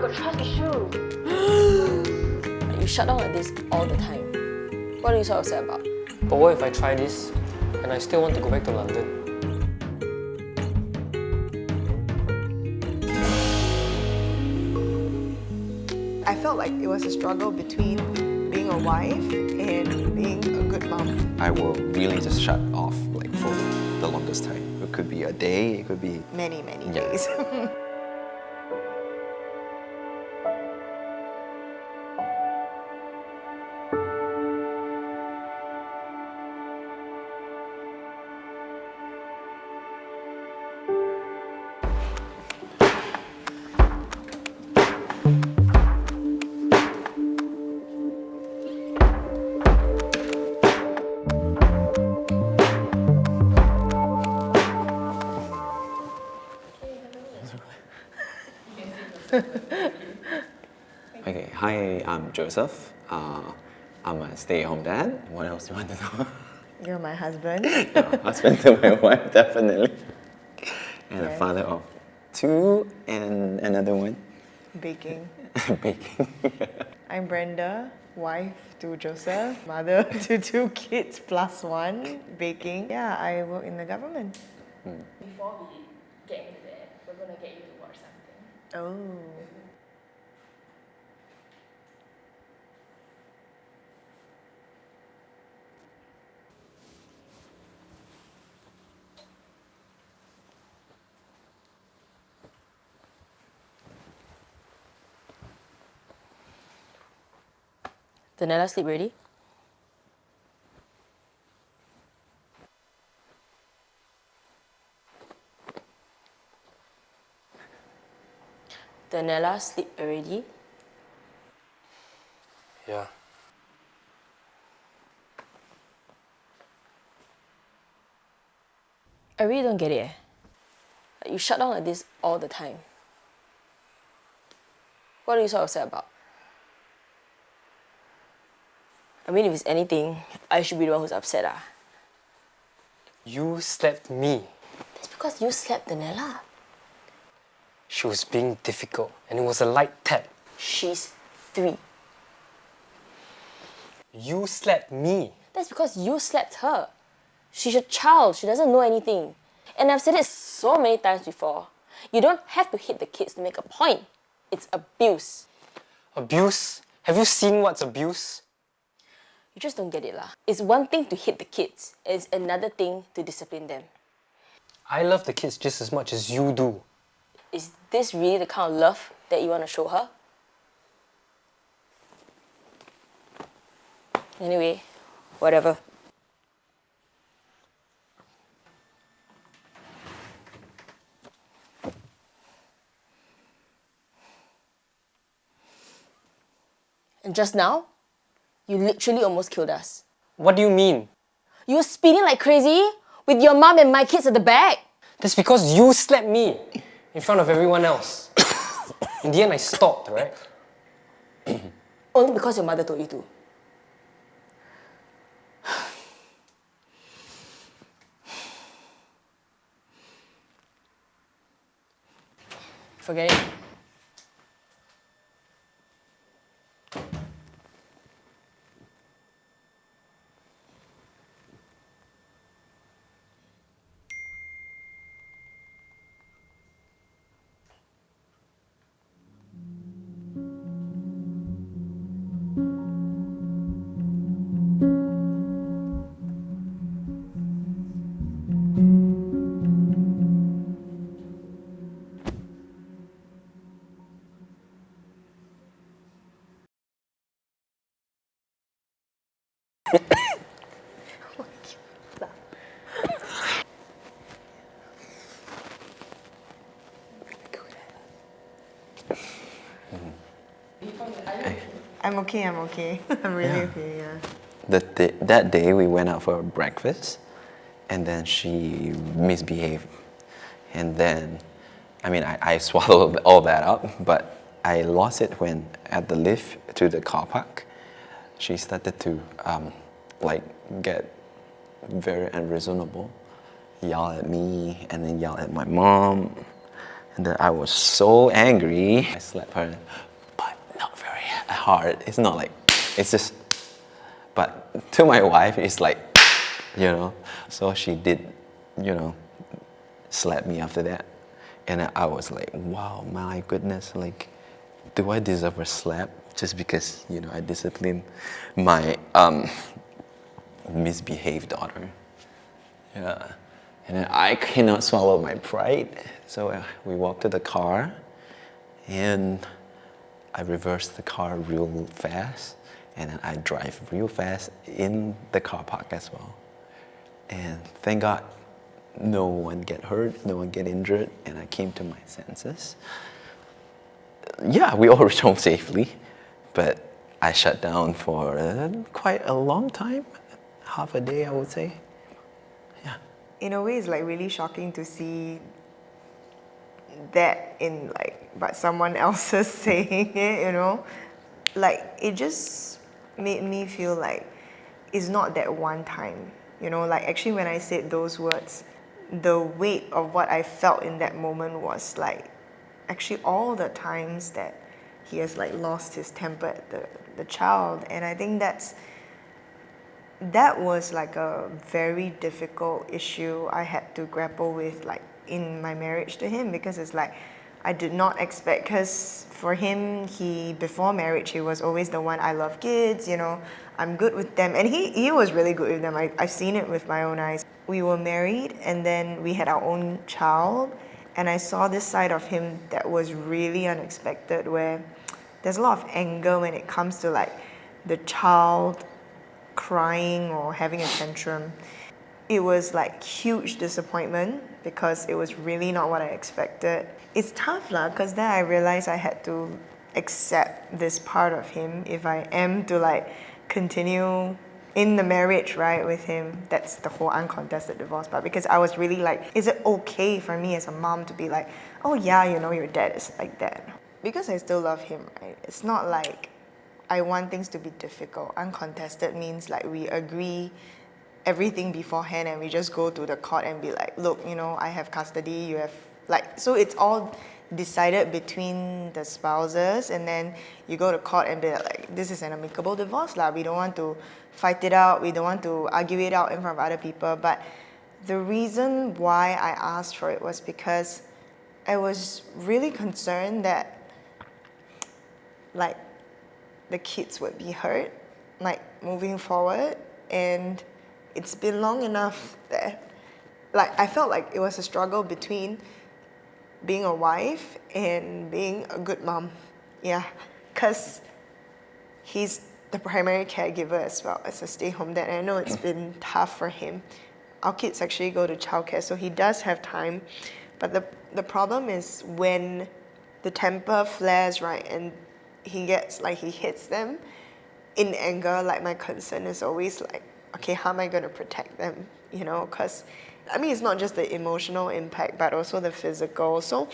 got trust issue. You shut down like this all the time. What are you so upset about? But what if I try this and I still want to go back to London? I felt like it was a struggle between being a wife and being a good mom. I will really just shut off like for the longest time. It could be a day, it could be Many days. Okay, hi, I'm Joseph. I'm a stay-at-home dad. What else do you want to know? You're my husband. Husband to my wife, definitely. And a Yes. father of 2 and another one. Baking. Baking. I'm Brenda, wife to Joseph, mother to 2 kids plus 1, baking. Yeah, I work in the government. Before we get into that, we're gonna get you to watch something. Oh. Daniela, sleep ready? Daniela, sleep already? Yeah. I really don't get it. You shut down like this all the time. What are you so upset about? I mean, if it's anything, I should be the one who's upset. You slapped me. That's because you slapped Daniela. She was being difficult and it was a light tap. She's 3. You slapped me. That's because you slapped her. She's a child. She doesn't know anything. And I've said it so many times before. You don't have to hit the kids to make a point. It's abuse. Abuse? Have you seen what's abuse? You just don't get it lah. It's one thing to hit the kids. It's another thing to discipline them. I love the kids just as much as you do. Is this really the kind of love that you want to show her? Anyway, whatever. And just now, you literally almost killed us. What do you mean? You were speeding like crazy with your mom and my kids at the back. That's because you slapped me in front of everyone else. In the end, I stopped, right? Only because your mother told you to. Forget it. I'm okay. I'm really okay, yeah. That day we went out for breakfast and then she misbehaved. And then, I mean, I swallowed all that up, but I lost it when at the lift to the car park, she started to like get very unreasonable, yell at me and then yell at my mom. And then I was so angry. I slapped her, but not very hard. It's not like, it's just, but to my wife, it's like, you know. So she did, you know, slap me after that. And I was like, wow, my goodness, like, do I deserve a slap just because, you know, I disciplined my misbehaved daughter? Yeah. And then I cannot swallow my pride. So we walked to the car and I reversed the car real fast. And then I drive real fast in the car park as well. And thank God, no one get hurt, no one get injured, and I came to my senses. Yeah, we all reached home safely, but I shut down for quite a long time, half a day I would say. Yeah. In a way, it's like really shocking to see that in like, but someone else is saying it, you know? Like, it just made me feel like it's not that one time, you know? Like, actually, when I said those words, the weight of what I felt in that moment was like, actually all the times that he has like lost his temper at the child. And I think that was like a very difficult issue I had to grapple with, like in my marriage to him, because it's like I did not expect, because for him, before marriage, he was always the one, I love kids, you know, I'm good with them. And he was really good with them. I've seen it with my own eyes. We were married and then we had our own child, and I saw this side of him that was really unexpected, where there's a lot of anger when it comes to like the child crying or having a tantrum. It was like huge disappointment because it was really not what I expected. It's tough lah, because then I realized I had to accept this part of him if I am to like continue in the marriage, right, with him. That's the whole uncontested divorce part, because I was really like, is it okay for me as a mom to be like, oh yeah, you know, your dad is like that? Because I still love him, right? It's not like I want things to be difficult. Uncontested means like we agree everything beforehand and we just go to the court and be like, look, you know, I have custody, you have, like, so it's all decided between the spouses, and then you go to court and be like, this is an amicable divorce lah. We don't want to fight it out, we don't want to argue it out in front of other people. But the reason why I asked for it was because I was really concerned that like the kids would be hurt, like moving forward. And it's been long enough that like I felt like it was a struggle between being a wife and being a good mom. Yeah, because he's the primary caregiver as well as a stay-home dad. And I know it's been tough for him. Our kids actually go to childcare, so he does have time. But the problem is when the temper flares, right, and he gets, like, he hits them in anger, like, my concern is always like, okay, how am I going to protect them, you know? Because, I mean, it's not just the emotional impact, but also the physical. So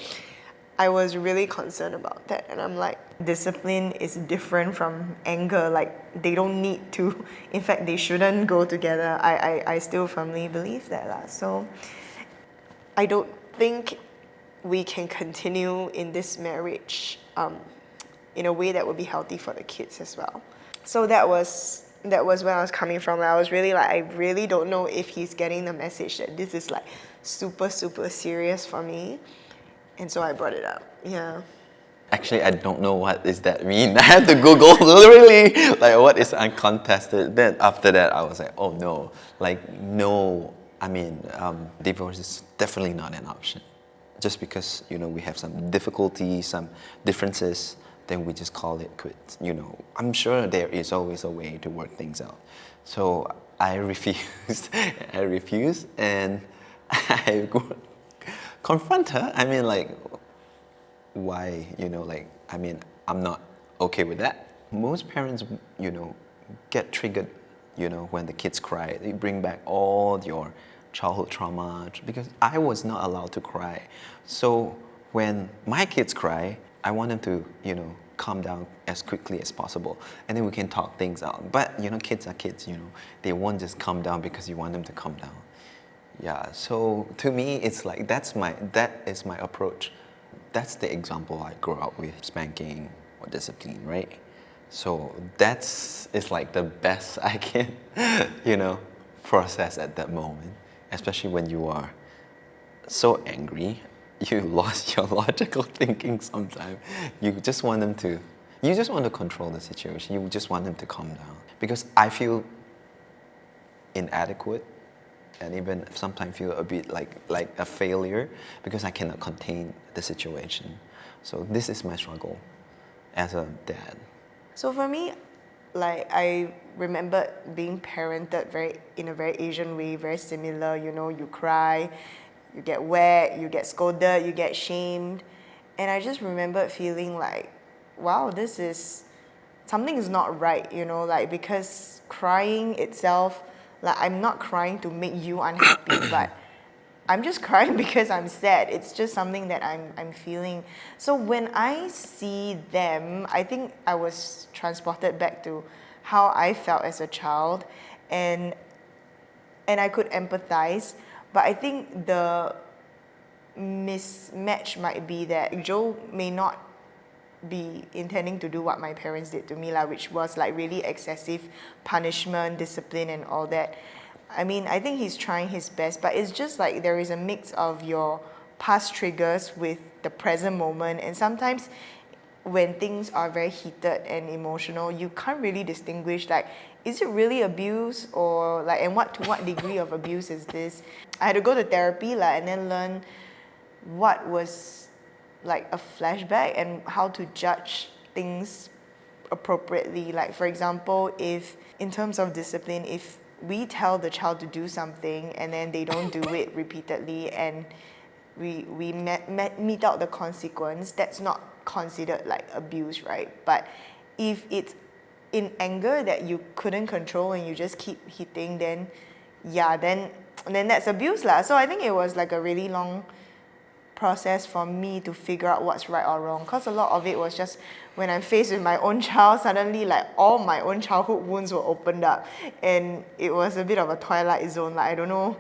I was really concerned about that. And I'm like, discipline is different from anger. Like, they don't need to. In fact, they shouldn't go together. I still firmly believe that. So I don't think we can continue in this marriage in a way that would be healthy for the kids as well. So that was where I was coming from. I was really like, I really don't know if he's getting the message that this is like super, super serious for me. And so I brought it up. Yeah. Actually, I don't know what does that mean. I had to Google literally, like, what is uncontested? Then after that, I was like, oh no. Like, no, I mean, divorce is definitely not an option. Just because, you know, we have some difficulties, some differences, then we just call it quits. You know, I'm sure there is always a way to work things out. So I refused. I refused, and I confront her. I mean, like, why, you know, like, I mean, I'm not okay with that. Most parents, you know, get triggered, you know, when the kids cry. They bring back all your childhood trauma, because I was not allowed to cry. So when my kids cry, I want them to, you know, calm down as quickly as possible, and then we can talk things out. But, you know, kids are kids, you know, they won't just calm down because you want them to calm down. Yeah, so to me, it's like, that is my approach. that's the example I grew up with, spanking or discipline, right? So it's like the best I can, process at that moment, especially when you are so angry, you lost your logical thinking sometimes. You just want to control the situation. You just want them to calm down. Because I feel inadequate and even sometimes feel a bit like a failure because I cannot contain the situation. So this is my struggle as a dad. So for me, like I remembered being parented in a very Asian way, very similar. You cry, you get wet, you get scolded, you get shamed, and I just remembered feeling like, wow, something is not right. Like because crying itself, like I'm not crying to make you unhappy, but I'm just crying because I'm sad. It's just something that I'm feeling. So when I see them, I think I was transported back to how I felt as a child, and I could empathize. But I think the mismatch might be that Joe may not be intending to do what my parents did to me, which was like really excessive punishment, discipline, and all that. I mean, I think he's trying his best, but it's just like there is a mix of your past triggers with the present moment, and sometimes when things are very heated and emotional, you can't really distinguish like, is it really abuse or like, and to what degree of abuse is this? I had to go to therapy and then learn what was like a flashback and how to judge things appropriately. Like for example, if in terms of discipline, if we tell the child to do something and then they don't do it repeatedly and we mete out the consequence, that's not considered like abuse, right? But if it's in anger that you couldn't control and you just keep hitting, then that's abuse lah. So I think it was like a really long process for me to figure out what's right or wrong, because a lot of it was just when I'm faced with my own child, suddenly like all my own childhood wounds were opened up, and it was a bit of a twilight zone. Like I don't know,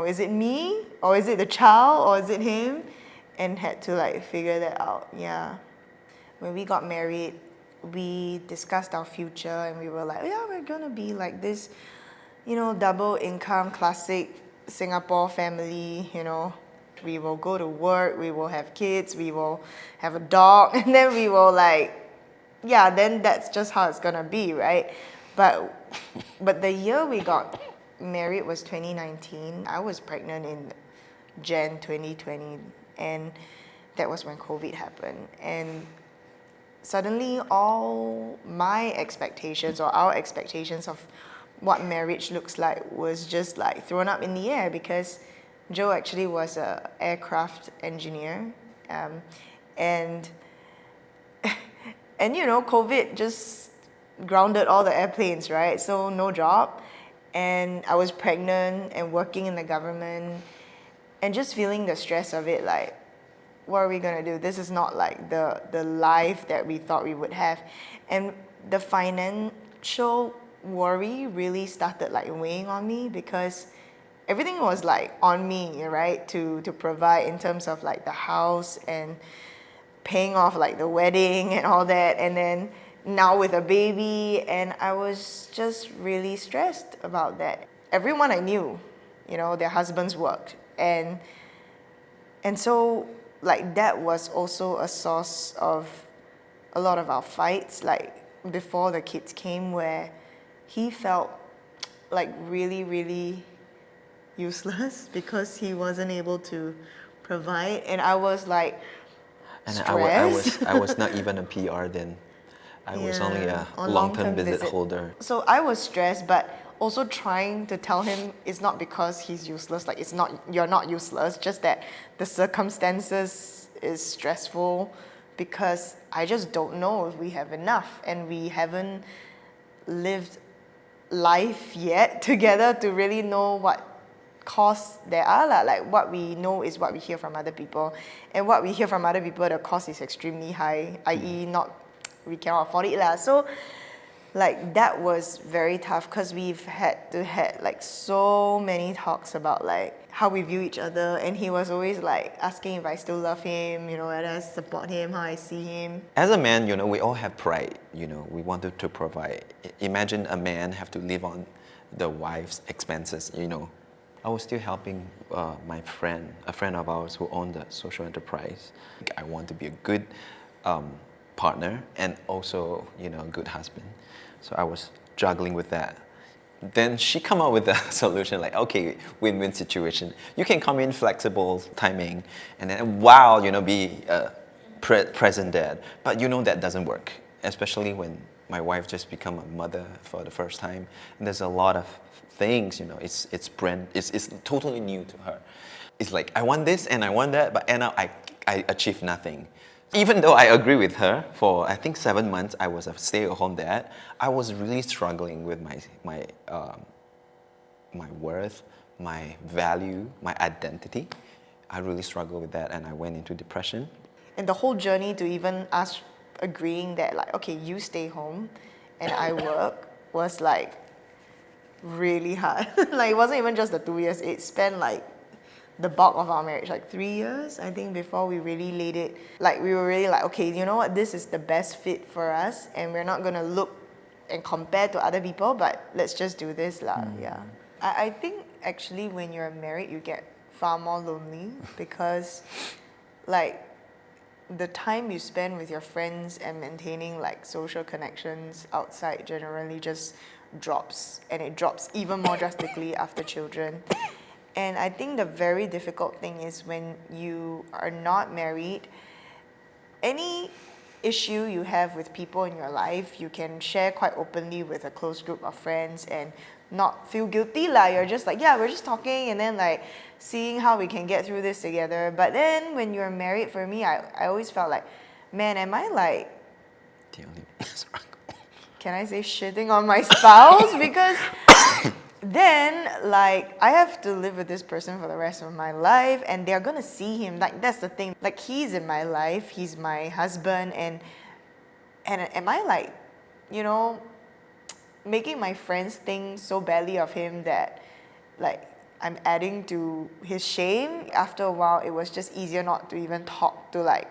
is it me or is it the child or is it him? And had to like figure that out. Yeah. When we got married, we discussed our future and we were like, yeah, we're gonna be like this, double income classic Singapore family, We will go to work, we will have kids, we will have a dog, and then we will then that's just how it's gonna be, right? But the year we got married was 2019. I was pregnant in Jan 2020, and that was when COVID happened. And suddenly all my expectations or our expectations of what marriage looks like was just like thrown up in the air, because Joe actually was an aircraft engineer, and COVID just grounded all the airplanes, right? So no job, and I was pregnant and working in the government, and just feeling the stress of it, like, what are we gonna do? This is not like the life that we thought we would have, and the financial worry really started like weighing on me, because everything was like on me, right, to provide in terms of like the house and paying off like the wedding and all that, and then now with a baby, and I was just really stressed about that. Everyone I knew, their husbands worked, and so like that was also a source of a lot of our fights, like before the kids came, where he felt like really, really useless because he wasn't able to provide, and I was like stressed. I was not even a PR then. I was only a long-term visit holder. So I was stressed, but also trying to tell him it's not because he's useless, like you're not useless, just that the circumstances is stressful because I just don't know if we have enough, and we haven't lived life yet together to really know what costs there are. Like what we know is what we hear from other people, and what we hear from other people, the cost is extremely high, i.e. we cannot afford it. So like that was very tough, because we've had like so many talks about like how we view each other, and he was always like asking if I still love him, you know, whether I support him, how I see him. As a man, you know, we all have pride. You know, we wanted to provide. Imagine a man have to live on the wife's expenses. You know, I was still helping my friend, a friend of ours who owned a social enterprise. I want to be a good partner and also, you know, a good husband. So I was juggling with that. Then she come up with a solution like, okay, win-win situation. You can come in flexible timing and then wow, you know, be present dad. But you know that doesn't work, especially when my wife just become a mother for the first time. And there's a lot of things, you know, it's totally new to her. It's like, I want this and I want that, but end up I achieve nothing. Even though I agree with her, for I think 7 months I was a stay-at-home dad, I was really struggling with my worth, my value, my identity. I really struggled with that and I went into depression. And the whole journey to even us agreeing that like, okay, you stay home and I work was like really hard. Like it wasn't even just the 2 years, it spent like the bulk of our marriage, like 3 years, I think, before we really laid it. Like we were really like, okay, you know what, this is the best fit for us and we're not gonna look and compare to other people, but let's just do this lah. Yeah. I think actually when you're married you get far more lonely because like the time you spend with your friends and maintaining like social connections outside generally just drops, and it drops even more drastically after children. And I think the very difficult thing is when you are not married, any issue you have with people in your life, you can share quite openly with a close group of friends and not feel guilty lah. You're just like, yeah, we're just talking and then like seeing how we can get through this together. But then when you're married, for me, I always felt like, man, am I like, The only can I say shitting on my spouse? Because then like I have to live with this person for the rest of my life and they're gonna see him. Like that's the thing. Like he's in my life, he's my husband, and am I like, you know, making my friends think so badly of him that like I'm adding to his shame? After a while it was just easier not to even talk to like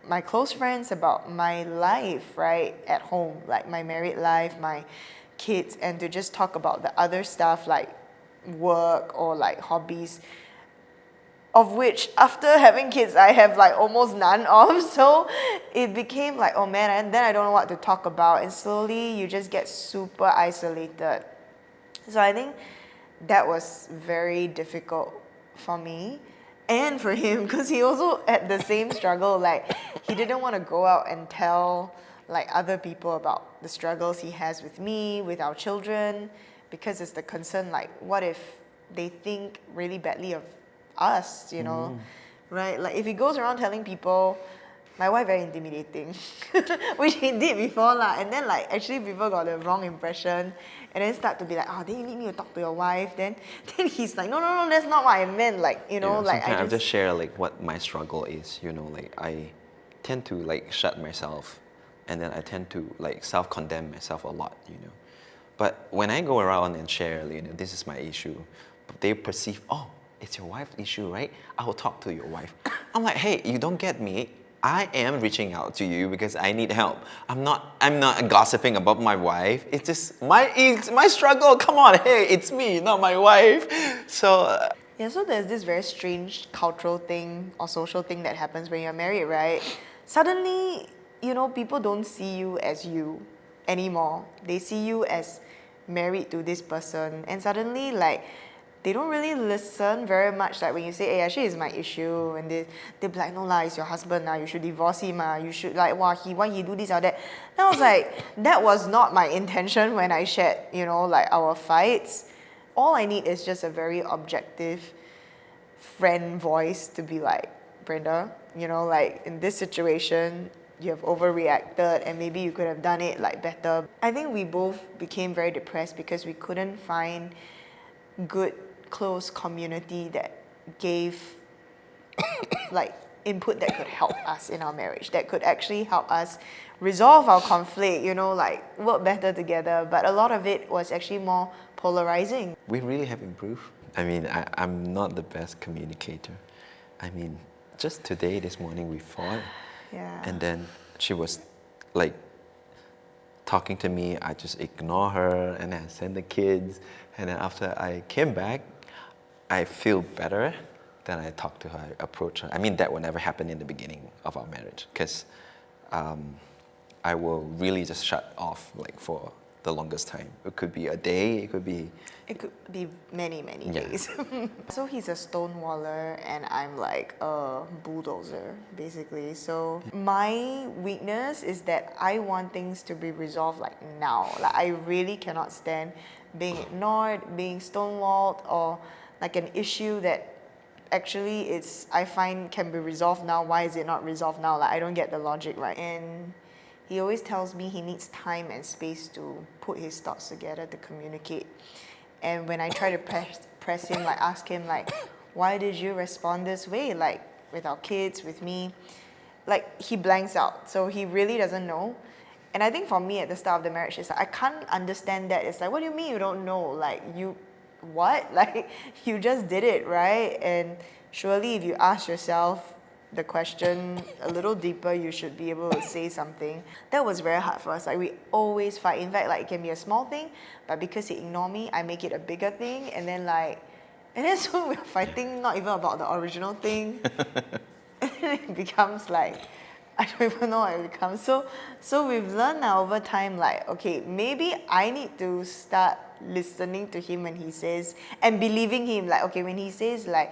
my close friends about my life, right, at home, like my married life, my kids, and to just talk about the other stuff like work or like hobbies, of which after having kids I have like almost none of. So it became like, oh man, and then I don't know what to talk about, and slowly you just get super isolated. So I think that was very difficult for me and for him, because he also had the same struggle. Like he didn't want to go out and tell like other people about the struggles he has with me, with our children, because it's the concern like, what if they think really badly of us, you know, right? Like if he goes around telling people, my wife very intimidating, which he did before lah, and then like actually people got the wrong impression and then start to be like, oh, then you need me to talk to your wife, then he's like, no, that's not what I meant, like, you know, like sometimes I just share like what my struggle is, you know, like I tend to like shut myself, and then I tend to like self-condemn myself a lot, you know. But when I go around and share, you know, this is my issue, they perceive, oh, it's your wife's issue, right? I will talk to your wife. I'm like, hey, you don't get me. I am reaching out to you because I need help. I'm not gossiping about my wife. It's just my struggle. Come on, hey, it's me, not my wife. So yeah, so there's this very strange cultural thing or social thing that happens when you're married, right? Suddenly, you know, people don't see you as you anymore. They see you as married to this person, and suddenly like they don't really listen very much. Like when you say, hey, actually it's my issue, and they'll be like, no lah, it's your husband now, you should divorce him, you should like, why he do this or that. And I was like, that was not my intention when I shared, you know, like our fights. All I need is just a very objective friend voice to be like, Brenda, you know, like in this situation you have overreacted and maybe you could have done it like better. I think we both became very depressed because we couldn't find good close community that gave like input that could help us in our marriage, that could actually help us resolve our conflict, you know, like work better together. But a lot of it was actually more polarizing. we really have improved. I mean, I'm not the best communicator. I mean, just today, this morning, we fought. Yeah. And then she was like talking to me, I just ignore her, and then I send the kids. And then after I came back, I feel better. Then I talk to her, I approach her. I mean, that will never happen in the beginning of our marriage, because I will really just shut off like for the longest time. It could be a day, it could be... It could be many, many Yeah. days. So he's a stonewaller and I'm like a bulldozer, basically. So my weakness is that I want things to be resolved like now. Like I really cannot stand being ignored, being stonewalled, or like an issue that actually I find can be resolved now. Why is it not resolved now? Like I don't get the logic right. And he always tells me he needs time and space to put his thoughts together to communicate. And when I try to press him, like ask him like, why did you respond this way? Like with our kids, with me, like he blanks out. So he really doesn't know. And I think for me at the start of the marriage, it's like, I can't understand that. It's like, what do you mean you don't know? Like what? Like you just did it, right? And surely if you ask yourself the question a little deeper, you should be able to say something. That was very hard for us. Like we always fight. In fact, like it can be a small thing, but because he ignored me, I make it a bigger thing, and then so we're fighting not even about the original thing. And then it becomes like, I don't even know what it becomes. So we've learned now over time, like, okay, maybe I need to start listening to him when he says, and believing him. Like, okay, when he says like,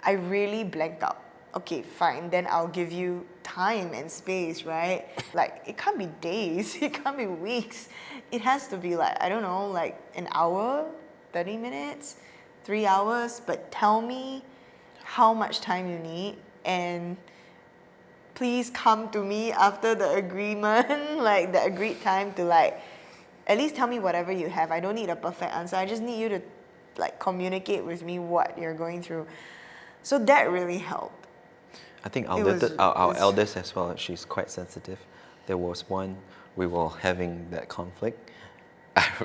I really blanked out. Okay, fine, then I'll give you time and space, right? Like, it can't be days, it can't be weeks. It has to be like, I don't know, like an hour, 30 minutes, 3 hours, but tell me how much time you need, and please come to me after the agreement, like the agreed time to like, at least tell me whatever you have. I don't need a perfect answer, I just need you to like communicate with me what you're going through. So that really helped. I think It our was- eldest as well, she's quite sensitive. There was one, we were having that conflict.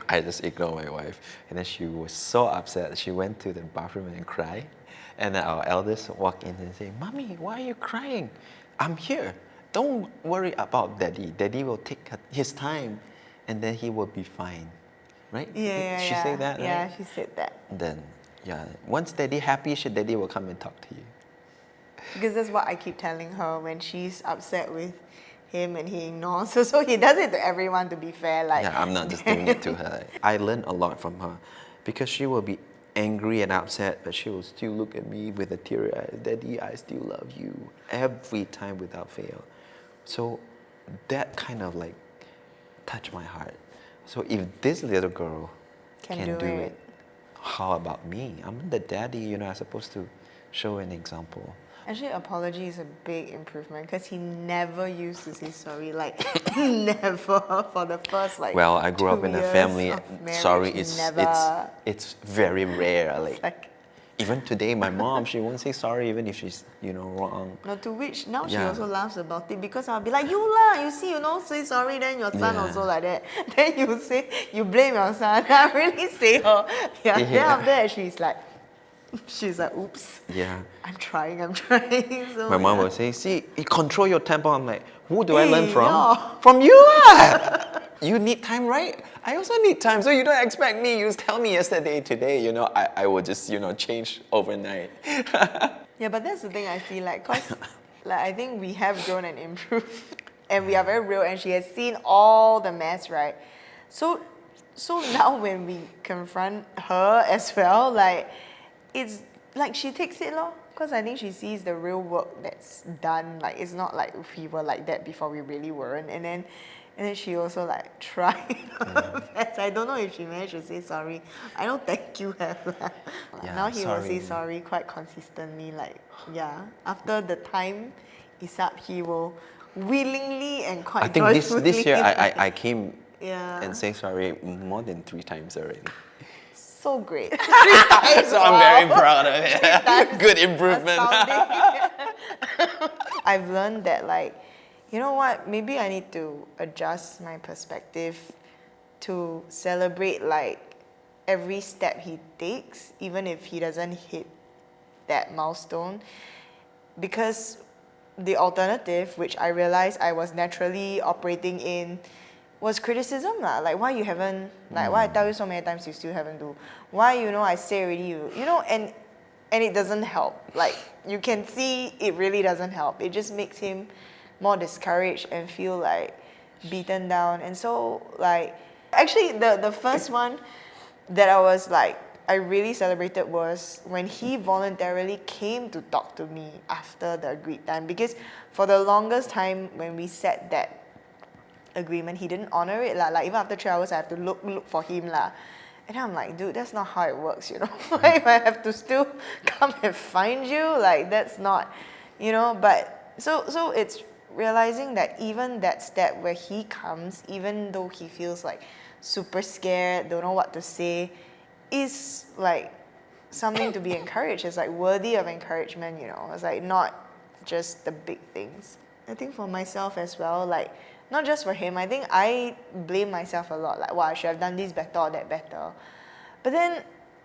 I just ignored my wife. And then she was so upset. She went to the bathroom and cried. And then our eldest walked in and said, Mommy, why are you crying? I'm here. Don't worry about Daddy. Daddy will take his time and then he will be fine. Right? Yeah, She yeah. said that, right? Yeah, she said that. Then, yeah, once Daddy happy, Daddy will come and talk to you. Because that's what I keep telling her when she's upset with him and he ignores her. So he does it to everyone, to be fair. Like, Yeah, I'm not just doing it to her. I learned a lot from her because she will be angry and upset, but she will still look at me with a teary eye. Daddy, I still love you. Every time without fail. So that kind of like touched my heart. So if this little girl can do it, how about me? I'm the daddy, I'm supposed to show an example. Actually, apology is a big improvement because he never used to say sorry. Like, never for the first like. Well, I grew up 2 in a years family. of marriage, Sorry, it's never. it's very rare. Like, even today, my mom, she won't say sorry even if she's wrong. no, to which now she Yeah. also laughs about it because I'll be like, you see, say sorry, then your son Yeah. also like that. Then you blame your son. I really say her. Yeah. Then Yeah. after that, she's like, oops. Yeah. I'm trying. So, My mom yeah. will say, see, you control your temper. I'm like, who do I learn Hey, from? yeah. From you ah! You need time, right? I also need time. So you don't expect me. You tell me yesterday, today, I will just, change overnight. Yeah, but that's the thing I feel like, cause like I think we have grown and improved, and we are very real, and she has seen all the mess, right? So now when we confront her as well, like it's like she takes it lor, cause I think she sees the real work that's done. Like it's not like we were like that before, we really weren't, and then she also like tried her best. I don't know if she managed to say sorry. I know thank you have lah. Yeah, Now he will say sorry. sorry quite consistently. Like yeah, after the time is up, he will willingly and quite I think this joyfully, year like, I came yeah, and say sorry more than 3 times already. so great. So I'm very proud of it. Good improvement. Astounding. I've learned that like, you know what, maybe I need to adjust my perspective to celebrate like every step he takes, even if he doesn't hit that milestone, because the alternative, which I realized I was naturally operating in, was criticism lah. Like, why you haven't, like, why I tell you so many times you still haven't do, why, you know, I say already, you know, and it doesn't help. Like, you can see it really doesn't help. It just makes him more discouraged and feel like beaten down. And so, like, actually the first one that I was like, I really celebrated was when he voluntarily came to talk to me after the agreed time, because for the longest time when we set that agreement, he didn't honor it lah. Like, even after 3 hours I have to look for him lah. And I'm like, dude, that's not how it works, you know. Like, if I have to still come and find you, like, that's not, you know. But so it's realizing that even that step where he comes, even though he feels like super scared, don't know what to say, is like something to be encouraged. It's like worthy of encouragement, you know. It's like not just the big things. I think for myself as well, like, not just for him, I think I blame myself a lot. Like, wow, I should have done this better or that better. But then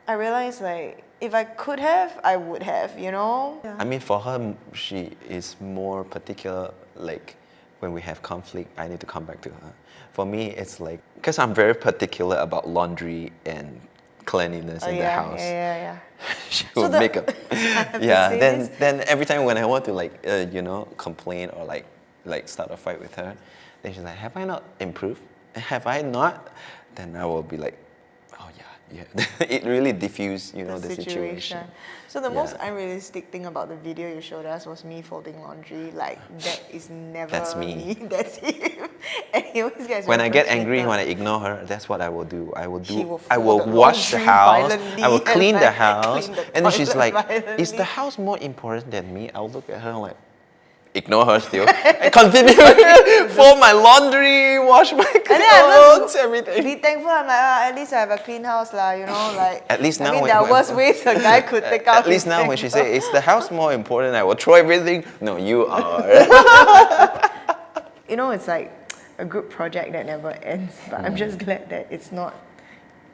I realized, like, if I could have, I would have, you know? Yeah. I mean, for her, she is more particular, like, when we have conflict, I need to come back to her. For me, it's like, because I'm very particular about laundry and cleanliness in the house. Yeah. She So would make up. yeah, then every time when I want to, like, you know, complain or like start a fight with her, then she's like, have I not improved? Have I not? Then I will be like, oh yeah. It really diffuse, you know, the situation. So the most unrealistic thing about the video you showed us was me folding laundry. Like, that is never That's me. That's him. And he always gets When I get frustrated. angry, when I ignore her, that's what I will do. I will fold the wash the laundry house. violently I will clean and, the like, house. clean the And then she's toilet like, violently. is the house more important than me? I'll look at her like, ignore her still. And continue fold my laundry, wash my clothes, everything. Be thankful. I'm like, at least I have a clean house lah, you know, like. At least now I mean, when- there are worse ways a guy could take out. At least his now when she things. say, is the house more important? I will throw everything. No, you are. You know, it's like a group project that never ends. But I'm just glad that it's not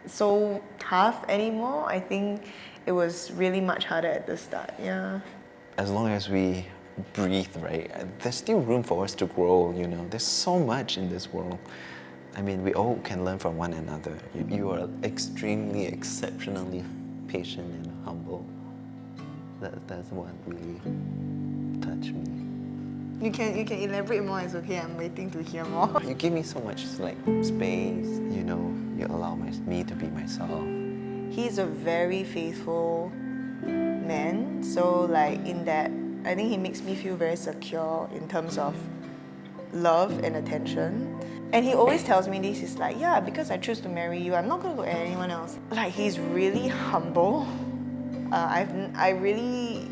so tough anymore. I think it was really much harder at the start. Yeah. As long as we breathe, right? There's still room for us to grow, you know. There's so much in this world. I mean, we all can learn from one another. You are extremely, exceptionally patient and humble. That's what really touched me. You can elaborate more. It's okay. I'm waiting to hear more. You give me so much like space, you know. You allow me to be myself. He's a very faithful man. So like in that, I think he makes me feel very secure in terms of love and attention. And he always tells me this, he's like, yeah, because I choose to marry you, I'm not going to look at anyone else. Like, he's really humble. I really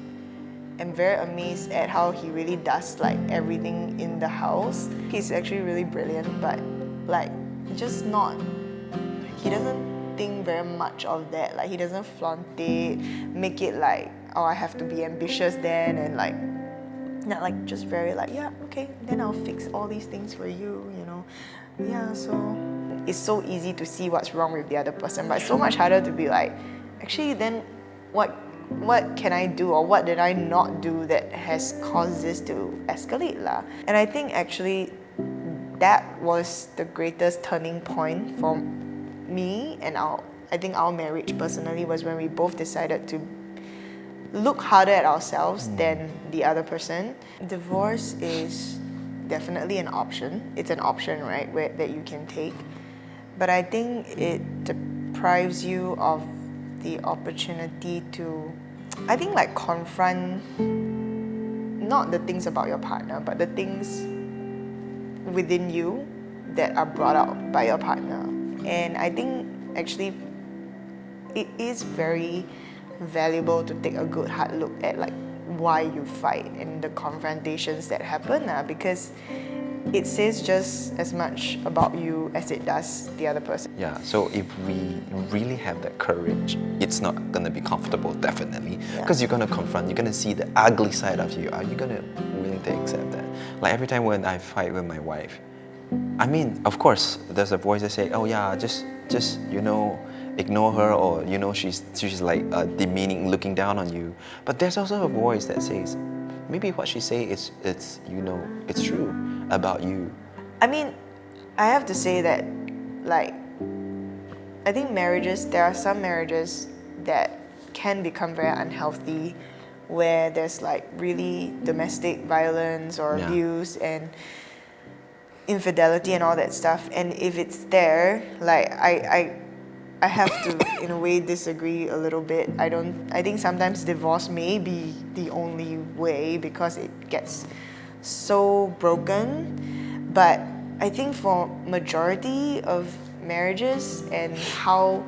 am very amazed at how he really does like everything in the house. He's actually really brilliant, but like, just not, he doesn't think very much of that. Like, he doesn't flaunt it, make it like, oh, I have to be ambitious then, and like, not like, just very like, yeah, okay, then I'll fix all these things for you, you know. Yeah, so it's so easy to see what's wrong with the other person, but it's so much harder to be like, actually, then what can I do, or what did I not do that has caused this to escalate lah? And I think actually that was the greatest turning point for me and I think our marriage personally was when we both decided to look harder at ourselves than the other person. Divorce is definitely an option. It's an option, right, that you can take. But I think it deprives you of the opportunity to, I think, like, confront not the things about your partner, but the things within you that are brought out by your partner. And I think actually it is very valuable to take a good hard look at like why you fight and the confrontations that happen, because it says just as much about you as it does the other person. Yeah, so if we really have that courage, it's not gonna be comfortable, definitely. Because you're gonna confront, you're gonna see the ugly side of you. Are you gonna willing to accept that? Like every time when I fight with my wife, I mean, of course, there's a voice that say, oh yeah, just you know, ignore her, or you know, she's like demeaning, looking down on you. But there's also a voice that says, maybe what she say is it's you know it's true about you. I mean, I have to say that, like, I think there are some marriages that can become very unhealthy, where there's like really domestic violence or Yeah. abuse and infidelity and all that stuff. And if it's there, like I have to in a way disagree a little bit. I think sometimes divorce may be the only way because it gets so broken. But I think for majority of marriages and how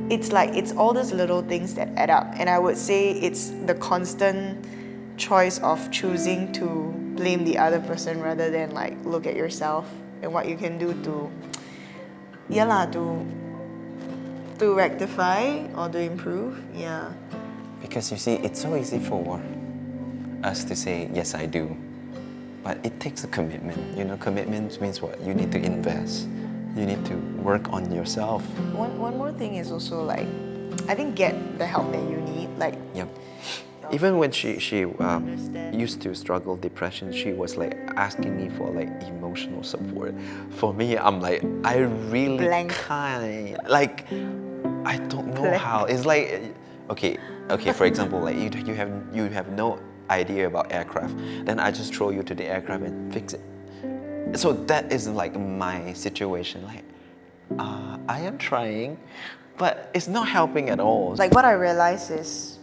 it's all those little things that add up. And I would say it's the constant choice of choosing to blame the other person rather than like look at yourself and what you can do to to rectify or to improve. Yeah. Because you see, it's so easy for us to say, yes, I do. But it takes a commitment. You know, commitment means what? You need to invest. You need to work on yourself. One more thing is also like, I think get the help that you need. Like, Yep. Even when she used to struggle depression, she was like asking me for like emotional support. For me, I'm like, I really Blank. can't. Like, I don't know Blank. how. It's like, okay. For example, like you have no idea about aircraft. Then I just throw you to the aircraft and fix it. So that is like my situation. Like, I am trying, but it's not helping at all. like what I realized is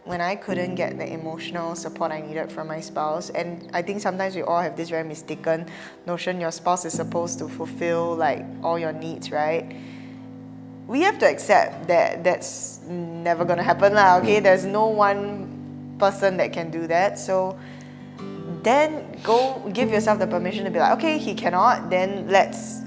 when I couldn't get the emotional support I needed from my spouse, and I think sometimes we all have this very mistaken notion your spouse is supposed to fulfill like all your needs, right? We have to accept that that's never gonna happen lah, okay? There's no one person that can do that. So then go give yourself the permission to be like, okay, he cannot, then let's,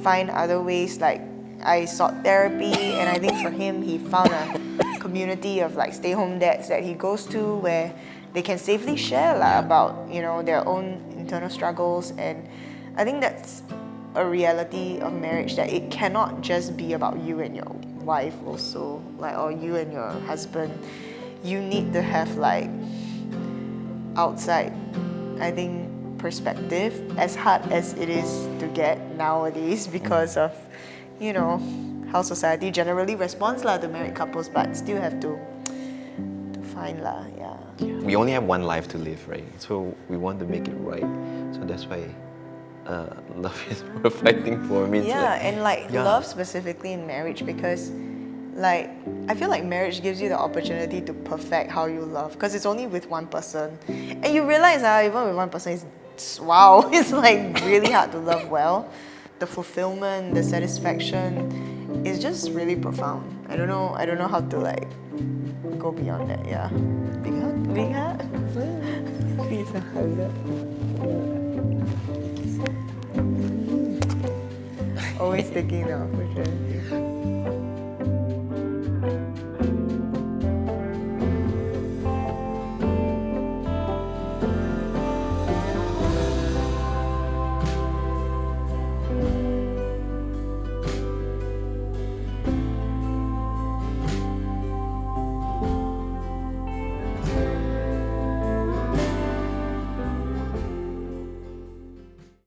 find other ways. Like I sought therapy, and I think for him, he found a community of like stay-home dads that he goes to where they can safely share about, their own internal struggles. And I think that's a reality of marriage, that it cannot just be about you and your wife also, like, or you and your husband. You need to have like outside, I think, perspective, as hard as it is to get nowadays because of, how society generally responds to married couples, but still have to find yeah. We only have one life to live, right? So we want to make it right. So that's why love is worth fighting for me. Yeah, and love specifically in marriage, because like I feel like marriage gives you the opportunity to perfect how you love, because it's only with one person, and you realize even with one person, it's like really hard to love well. The fulfillment, the satisfaction is just really profound. I don't know how to like go beyond that. Yeah. Big hug. Please hug. Always taking the opportunity.